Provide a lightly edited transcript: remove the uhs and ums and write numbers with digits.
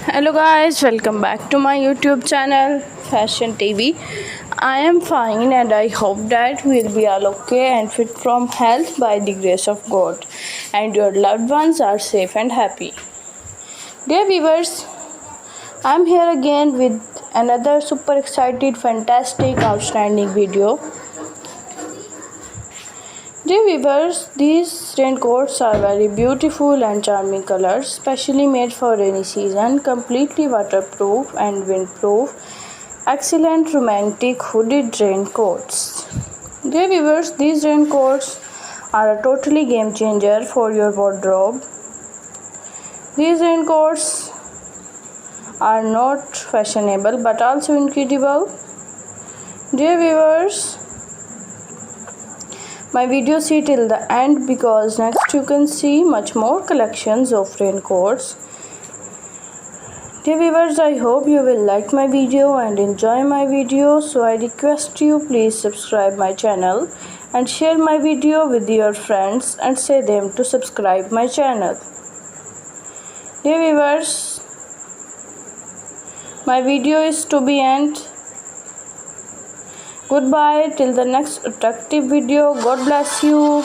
Hello guys, welcome back to my YouTube channel Fashion TV. I am fine and I hope that we will be all okay and fit from health by the grace of God, and your loved ones are safe and happy. Dear viewers, I am here again with another super excited, fantastic, outstanding video. Dear viewers, these raincoats are very beautiful and charming colors, specially made for rainy season, completely waterproof and windproof. Excellent romantic hooded raincoats. Dear viewers, these raincoats are a totally game changer for your wardrobe. These raincoats are not fashionable but also incredible. Dear viewers, my video see till the end because next you can see much more collections of raincoats. Dear viewers, I hope you will like my video and enjoy my video, so I request you please subscribe my channel and share my video with your friends and say them to subscribe my channel. Dear viewers, my video is to be end. Goodbye till the next attractive video. God bless you.